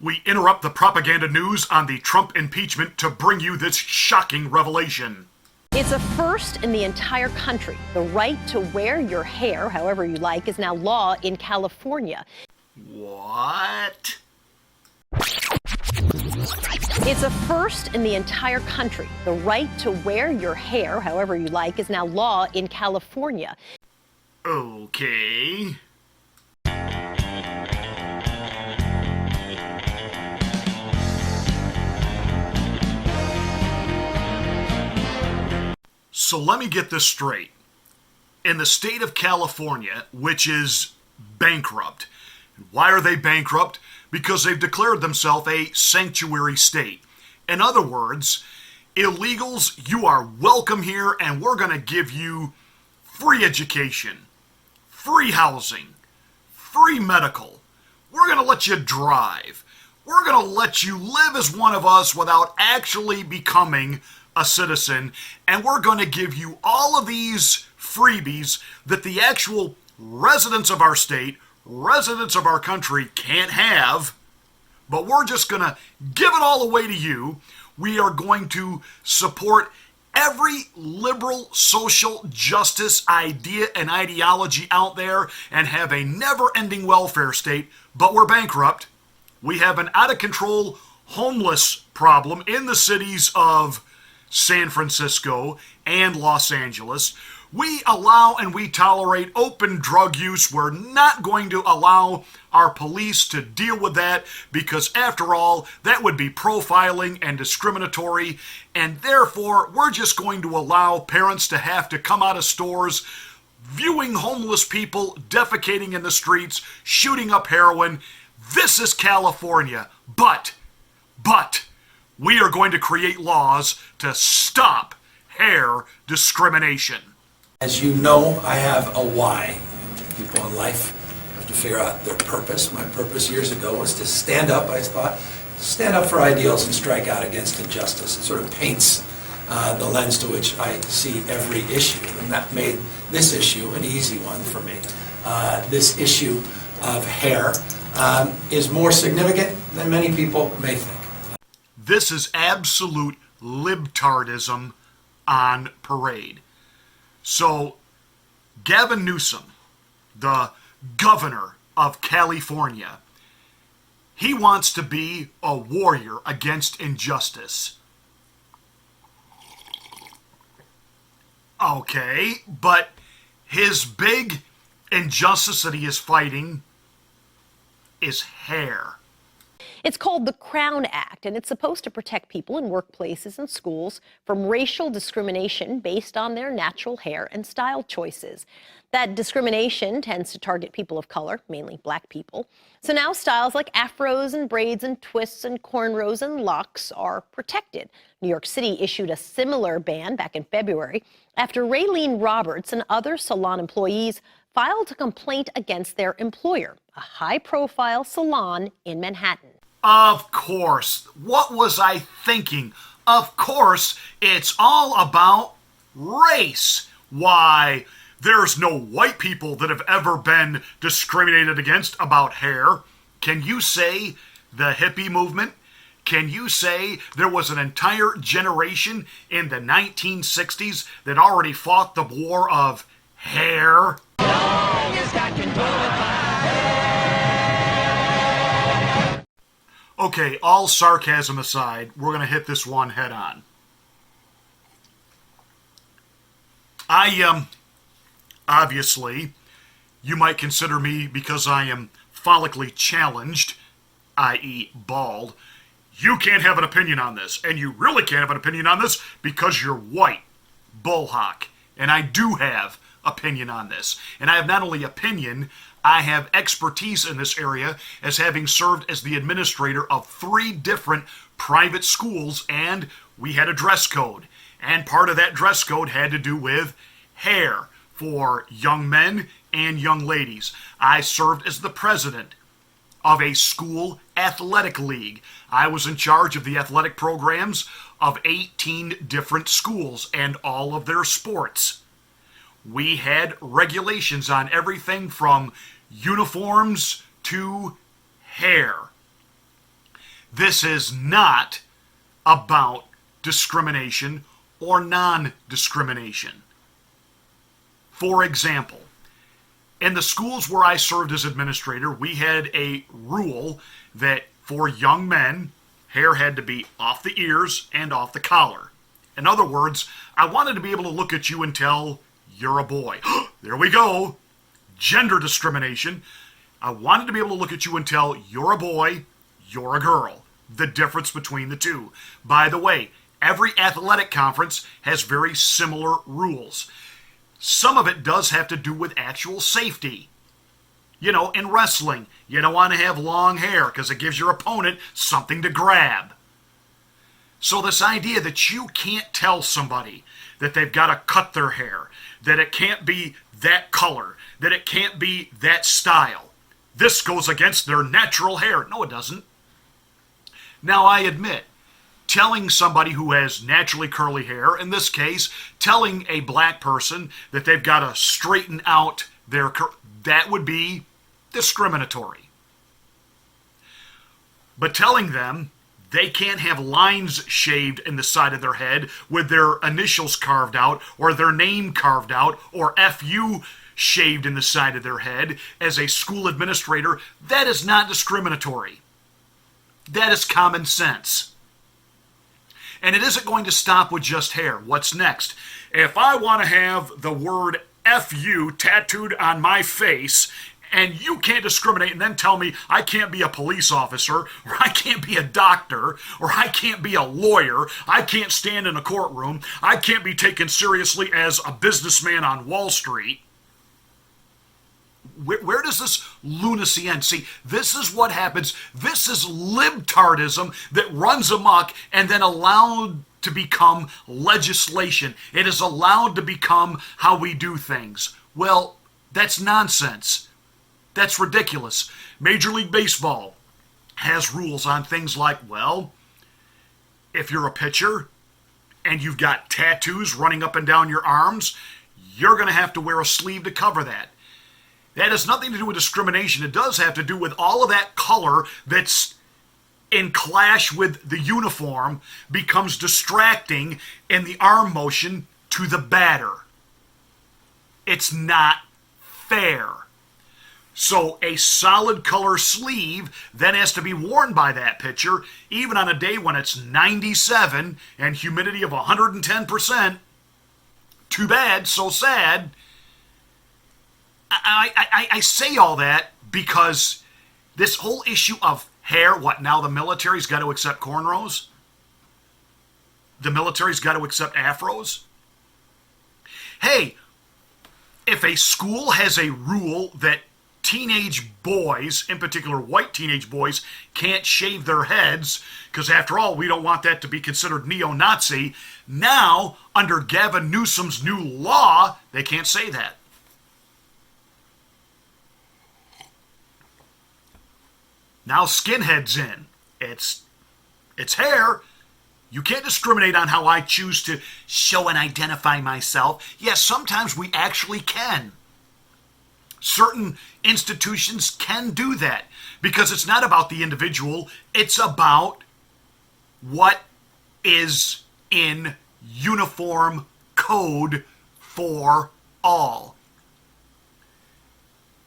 We interrupt the propaganda news on the Trump impeachment to bring you this shocking revelation. It's a first in the entire country. The right to wear your hair however you like is now law in California. What? It's a first in the entire country. The right to wear your hair however you like is now law in California. Okay. So let me get this straight. In the state of California, which is bankrupt, why are they bankrupt? Because they've declared themselves a sanctuary state. In other words, illegals, you are welcome here, and we're going to give you free education, free housing, free medical. We're going to let you drive. We're going to let you live as one of us without actually becoming a citizen, and we're going to give you all of these freebies that the actual residents of our state, residents of our country can't have, but we're just going to give it all away to you. We are going to support every liberal social justice idea and ideology out there and have a never-ending welfare state, but we're bankrupt. We have an out-of-control homeless problem in the cities of San Francisco and Los Angeles. We allow and we tolerate open drug use. We're not going to allow our police to deal with that because, after all, that would be profiling and discriminatory. And therefore, we're just going to allow parents to have to come out of stores viewing homeless people defecating in the streets, shooting up heroin. This is California. But, we are going to create laws to stop hair discrimination. As you know, I have a why. People in life have to figure out their purpose. My purpose years ago was to stand up, I thought, stand up for ideals and strike out against injustice. It sort of paints the lens to which I see every issue, and that made this issue an easy one for me. This issue of hair is more significant than many people may think. This is absolute libtardism on parade. So, Gavin Newsom, the governor of California, he wants to be a warrior against injustice. Okay, but his big injustice that he is fighting is hair. It's called the Crown Act, and it's supposed to protect people in workplaces and schools from racial discrimination based on their natural hair and style choices. That discrimination tends to target people of color, mainly black people. So now styles like afros and braids and twists and cornrows and locks are protected. New York City issued a similar ban back in February after Raylene Roberts and other salon employees filed a complaint against their employer, a high-profile salon in Manhattan. Of course. What was I thinking? Of course, it's all about race. Why, there's no white people that have ever been discriminated against about hair. Can you say the hippie movement? Can you say there was an entire generation in the 1960s that already fought the war of hair? Okay, all sarcasm aside, we're going to hit this one head on. Obviously, you might consider me, because I am follically challenged, i.e. bald, you can't have an opinion on this, and you really can't have an opinion on this because you're white, bullhawk, and I do have opinion on this. And I have not only opinion, I have expertise in this area as having served as the administrator of 3 different private schools, and we had a dress code. And part of that dress code had to do with hair for young men and young ladies. I served as the president of a school athletic league. I was in charge of the athletic programs of 18 different schools and all of their sports. We had regulations on everything from uniforms to hair. This is not about discrimination or non-discrimination. For example, in the schools where I served as administrator, we had a rule that for young men, hair had to be off the ears and off the collar. In other words, I wanted to be able to look at you and tell you're a boy. There we go. Gender discrimination. I wanted to be able to look at you and tell you're a boy, you're a girl. The difference between the two. By the way, every athletic conference has very similar rules. Some of it does have to do with actual safety. You know, in wrestling, you don't want to have long hair because it gives your opponent something to grab. So this idea that you can't tell somebody that they've got to cut their hair, that it can't be that color, that it can't be that style. This goes against their natural hair. No, it doesn't. Now, I admit, telling somebody who has naturally curly hair, in this case, telling a black person that they've got to straighten out their that would be discriminatory. But telling them they can't have lines shaved in the side of their head with their initials carved out or their name carved out or FU shaved in the side of their head as a school administrator, that is not discriminatory. That is common sense. And it isn't going to stop with just hair. What's next? If I want to have the word FU tattooed on my face and you can't discriminate and then tell me I can't be a police officer or I can't be a doctor or I can't be a lawyer, I can't stand in a courtroom, I can't be taken seriously as a businessman on Wall Street. Where does this lunacy end? See, this is what happens. This is libtardism that runs amok and then allowed to become legislation. It is allowed to become how we do things. Well, that's nonsense. That's ridiculous. Major League Baseball has rules on things like, well, if you're a pitcher and you've got tattoos running up and down your arms, you're going to have to wear a sleeve to cover that. That has nothing to do with discrimination. It does have to do with all of that color that's in clash with the uniform becomes distracting in the arm motion to the batter. It's not fair. So a solid color sleeve then has to be worn by that pitcher, even on a day when it's 97 and humidity of 110%. Too bad, so sad. I say all that because this whole issue of hair, what now the military's got to accept cornrows? The military's got to accept afros? Hey, if a school has a rule that teenage boys, in particular white teenage boys, can't shave their heads, because after all, we don't want that to be considered neo-Nazi, now, under Gavin Newsom's new law, they can't say that. Now skinhead's in. It's hair. You can't discriminate on how I choose to show and identify myself. Yes, sometimes we actually can. Certain institutions can do that because it's not about the individual. It's about what is in uniform code for all.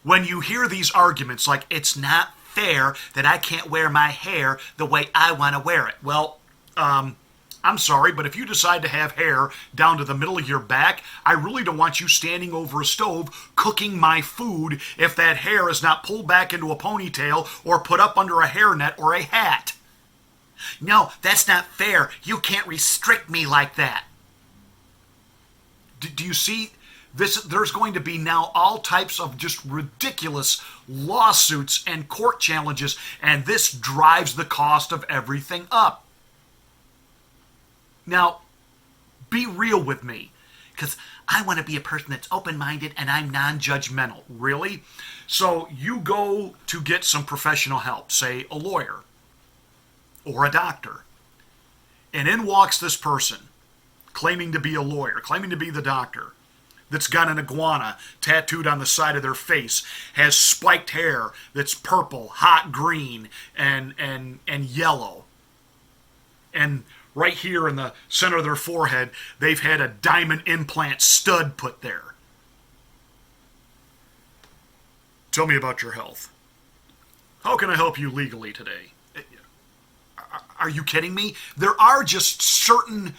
When you hear these arguments like it's not fair that I can't wear my hair the way I want to wear it. Well, I'm sorry, but if you decide to have hair down to the middle of your back, I really don't want you standing over a stove cooking my food if that hair is not pulled back into a ponytail or put up under a hairnet or a hat. No, that's not fair. You can't restrict me like that. Do you see? There's going to be now all types of just ridiculous lawsuits and court challenges, and this drives the cost of everything up. Now, be real with me, because I want to be a person that's open-minded and I'm non-judgmental. Really? So you go to get some professional help, say a lawyer or a doctor, and in walks this person claiming to be a lawyer, claiming to be the doctor, that's got an iguana tattooed on the side of their face, has spiked hair that's purple, hot green, and yellow. And right here in the center of their forehead, they've had a diamond implant stud put there. Tell me about your health. How can I help you legally today? Are you kidding me? There are just certain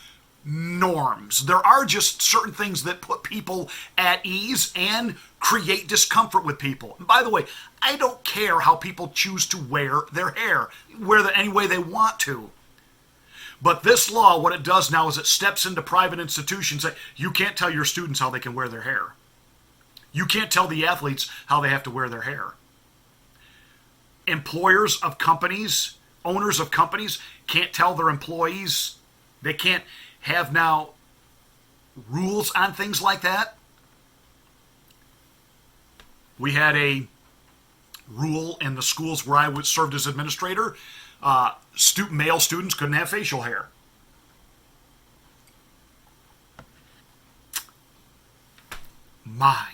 norms. There are just certain things that put people at ease and create discomfort with people. And by the way, I don't care how people choose to wear their hair, wear it any way they want to. But this law, what it does now is it steps into private institutions that you can't tell your students how they can wear their hair. You can't tell the athletes how they have to wear their hair. Employers of companies, owners of companies can't tell their employees. They can't have now rules on things like that. We had a rule in the schools where I served as administrator. Male students couldn't have facial hair. My,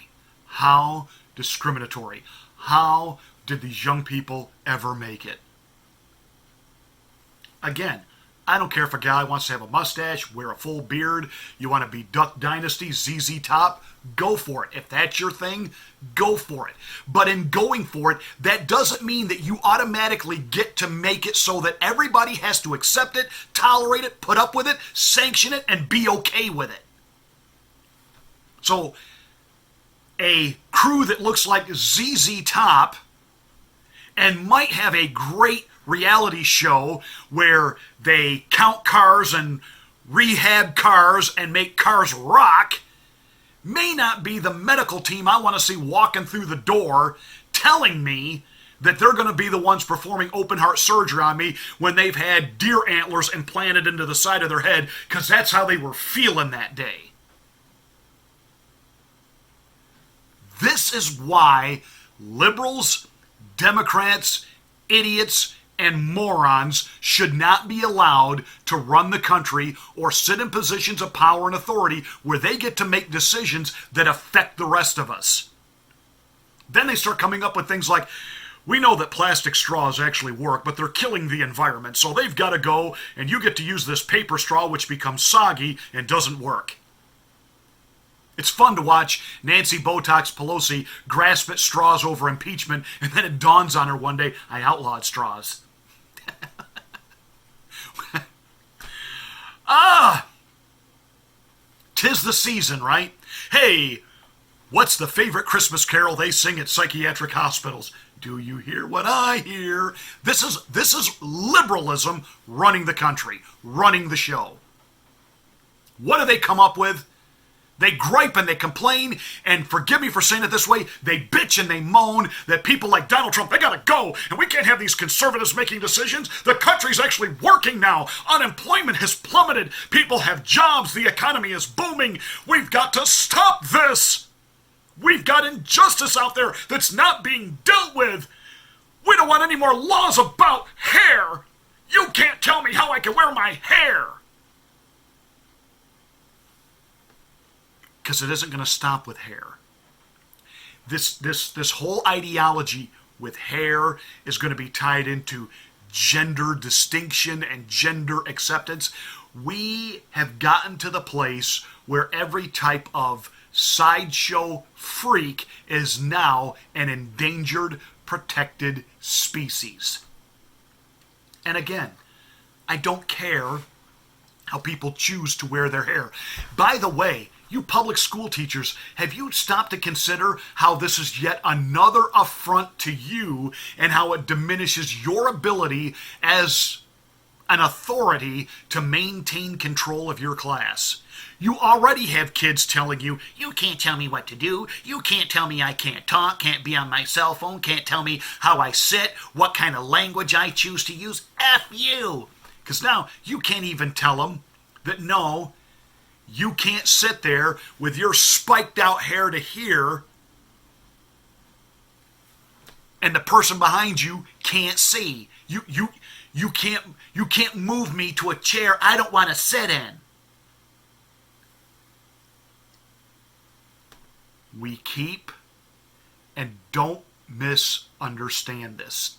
how discriminatory. How did these young people ever make it? Again, I don't care if a guy wants to have a mustache, wear a full beard, you want to be Duck Dynasty, ZZ Top, go for it. If that's your thing, go for it. But in going for it, that doesn't mean that you automatically get to make it so that everybody has to accept it, tolerate it, put up with it, sanction it, and be okay with it. So, a crew that looks like ZZ Top and might have a great reality show where they count cars and rehab cars and make cars rock may not be the medical team I want to see walking through the door telling me that they're going to be the ones performing open heart surgery on me when they've had deer antlers implanted into the side of their head because that's how they were feeling that day. This is why liberals, Democrats, idiots, and morons should not be allowed to run the country or sit in positions of power and authority where they get to make decisions that affect the rest of us. Then they start coming up with things like, we know that plastic straws actually work, but they're killing the environment, so they've got to go, and you get to use this paper straw, which becomes soggy and doesn't work. It's fun to watch Nancy Botox Pelosi grasp at straws over impeachment, and then it dawns on her one day, I outlawed straws. Tis the season, right? Hey, what's the favorite Christmas carol they sing at psychiatric hospitals? Do you hear what I hear? This is liberalism running the country, running the show. What do they come up with? They gripe and they complain, and forgive me for saying it this way, they bitch and they moan that people like Donald Trump, they gotta go, and we can't have these conservatives making decisions. The country's actually working now. Unemployment has plummeted. People have jobs. The economy is booming. We've got to stop this. We've got injustice out there that's not being dealt with. We don't want any more laws about hair. You can't tell me how I can wear my hair. Because it isn't going to stop with hair. This whole ideology with hair is going to be tied into gender distinction and gender acceptance. We have gotten to the place where every type of sideshow freak is now an endangered, protected species. And again, I don't care how people choose to wear their hair. By the way, you public school teachers, have you stopped to consider how this is yet another affront to you and how it diminishes your ability as an authority to maintain control of your class? You already have kids telling you, you can't tell me what to do, you can't tell me I can't talk, can't be on my cell phone, can't tell me how I sit, what kind of language I choose to use. F you! Because now you can't even tell them that no, you can't sit there with your spiked out hair to here and the person behind you can't see. You can't move me to a chair I don't want to sit in. We keep, and don't misunderstand this,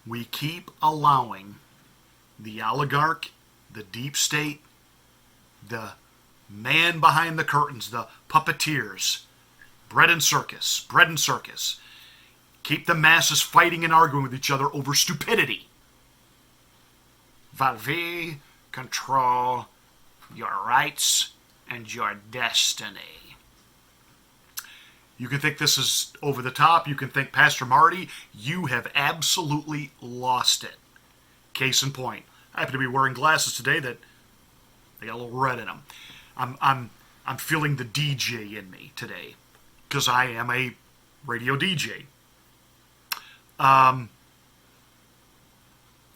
we keep allowing the oligarch, the deep state, the man behind the curtains, the puppeteers, bread and circus, keep the masses fighting and arguing with each other over stupidity. We control your rights and your destiny. You can think this is over the top. You can think, Pastor Marty, you have absolutely lost it. Case in point. I happen to be wearing glasses today that they got a little red in them. I'm feeling the DJ in me today because I am a radio DJ.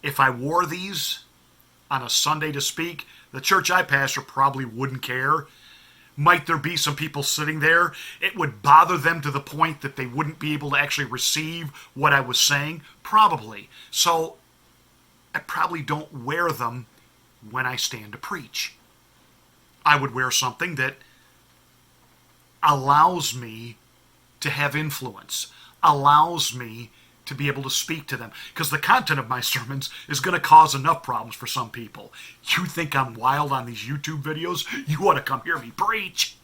If I wore these on a Sunday to speak, the church I pastor probably wouldn't care. Might there be some people sitting there? It would bother them to the point that they wouldn't be able to actually receive what I was saying? Probably. So I probably don't wear them when I stand to preach. I would wear something that allows me to have influence, allows me to be able to speak to them. Because the content of my sermons is going to cause enough problems for some people. You think I'm wild on these YouTube videos? You ought to come hear me preach.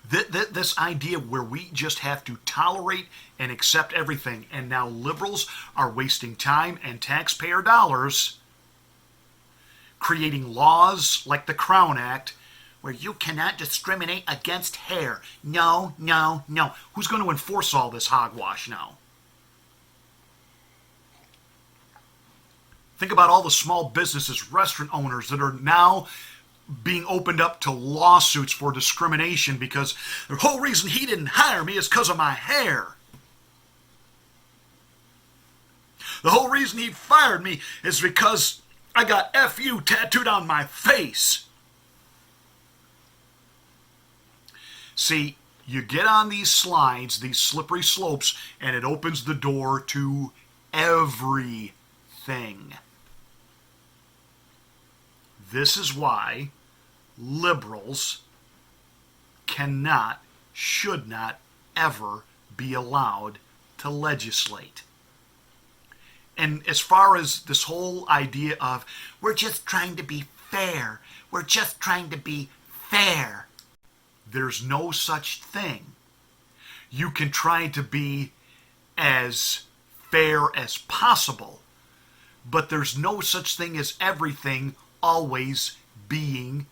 This idea where we just have to tolerate and accept everything, and now liberals are wasting time and taxpayer dollars creating laws like the Crown Act where you cannot discriminate against hair. No. Who's going to enforce all this hogwash now? Think about all the small businesses, restaurant owners that are now being opened up to lawsuits for discrimination because the whole reason he didn't hire me is because of my hair. The whole reason he fired me is because I got FU tattooed on my face. See, you get on these slides, these slippery slopes, and it opens the door to everything. This is why liberals cannot, should not ever be allowed to legislate. And as far as this whole idea of, we're just trying to be fair, there's no such thing. You can try to be as fair as possible, but there's no such thing as everything always being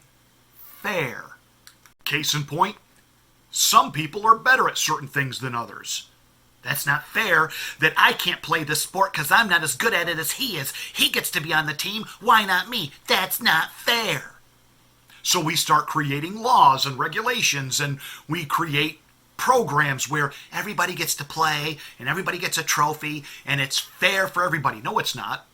fair. Case in point, some people are better at certain things than others. That's not fair that I can't play this sport because I'm not as good at it as he is. He gets to be on the team. Why not me? That's not fair. So we start creating laws and regulations, and we create programs where everybody gets to play and everybody gets a trophy and it's fair for everybody. No, it's not.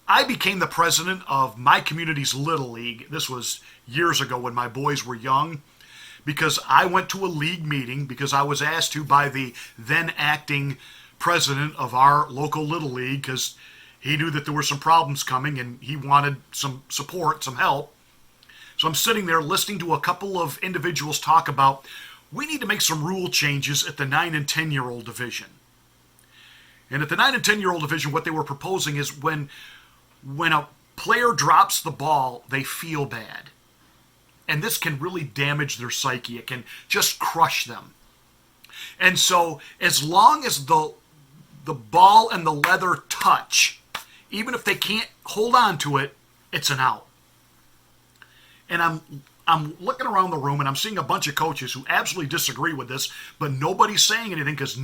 I became the president of my community's Little League. This was years ago when my boys were young, because I went to a league meeting because I was asked to by the then acting president of our local Little League because he knew that there were some problems coming and he wanted some support, some help. So I'm sitting there listening to a couple of individuals talk about, we need to make some rule changes at the 9 and 10-year-old division. And at the 9 and 10-year-old division, what they were proposing is when a player drops the ball, they feel bad. And this can really damage their psyche. It can just crush them. And so as long as the ball and the leather touch, even if they can't hold on to it, it's an out. And I'm looking around the room and I'm seeing a bunch of coaches who absolutely disagree with this, but nobody's saying anything because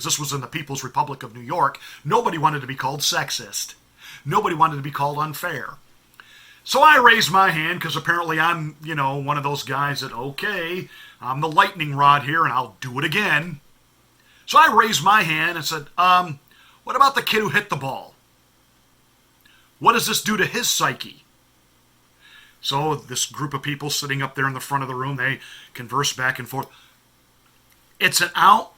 this was in the People's Republic of New York, nobody wanted to be called sexist. Nobody wanted to be called unfair. So I raised my hand because apparently I'm, one of those guys that, okay, I'm the lightning rod here and I'll do it again. So I raised my hand and said, what about the kid who hit the ball? What does this do to his psyche? So this group of people sitting up there in the front of the room, they converse back and forth. It's an out,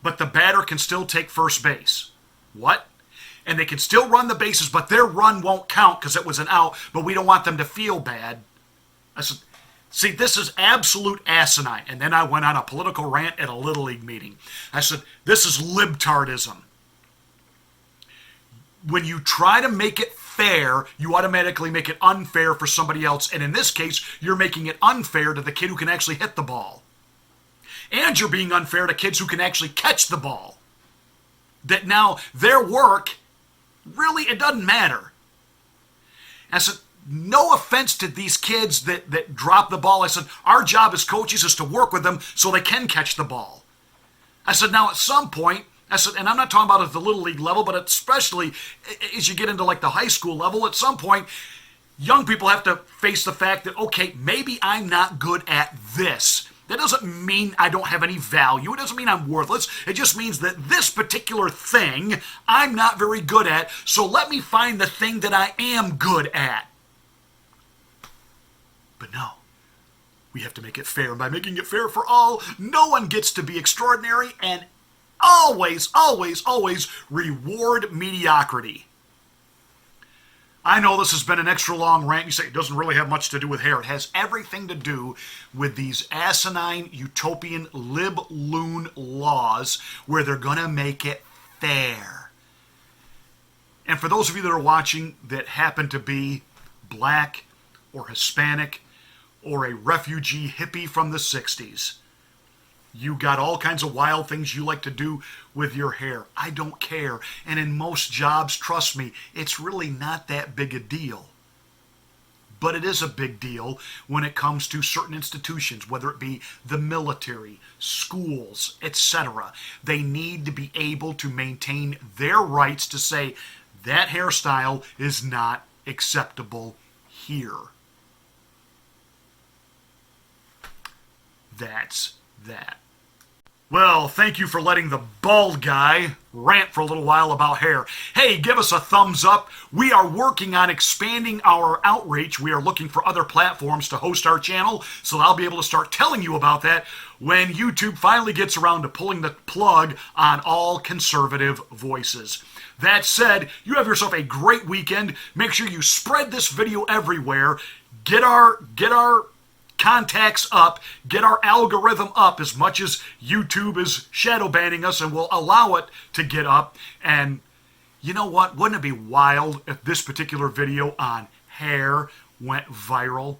but the batter can still take first base. What? And they can still run the bases, but their run won't count because it was an out, but we don't want them to feel bad. I said, See, this is absolute asinine. And then I went on a political rant at a Little League meeting. I said, this is libtardism. When you try to make it fair, you automatically make it unfair for somebody else. And in this case, you're making it unfair to the kid who can actually hit the ball. And you're being unfair to kids who can actually catch the ball. That now their work, really, it doesn't matter. I said, no offense to these kids that drop the ball. I said, our job as coaches is to work with them so they can catch the ball. I said, now at some point, I said, and I'm not talking about at the Little League level, but especially as you get into like the high school level, at some point, young people have to face the fact that, okay, maybe I'm not good at this. That doesn't mean I don't have any value. It doesn't mean I'm worthless. It just means that this particular thing I'm not very good at, so let me find the thing that I am good at. But no, we have to make it fair. And by making it fair for all, no one gets to be extraordinary, and always, always, always reward mediocrity. I know this has been an extra long rant. You say it doesn't really have much to do with hair. It has everything to do with these asinine, utopian, lib-loon laws where they're going to make it fair. And for those of you that are watching that happen to be black or Hispanic or a refugee hippie from the 60s, you got all kinds of wild things you like to do with your hair. I don't care. And in most jobs, trust me, it's really not that big a deal. But it is a big deal when it comes to certain institutions, whether it be the military, schools, etc. They need to be able to maintain their rights to say that hairstyle is not acceptable here. That's that. Well, thank you for letting the bald guy rant for a little while about hair. Hey, give us a thumbs up. We are working on expanding our outreach. We are looking for other platforms to host our channel, so I'll be able to start telling you about that when YouTube finally gets around to pulling the plug on all conservative voices. That said, you have yourself a great weekend. Make sure you spread this video everywhere. Get our contacts up, get our algorithm up as much as YouTube is shadow banning us and will allow it to get up. And you know what? Wouldn't it be wild if this particular video on hair went viral?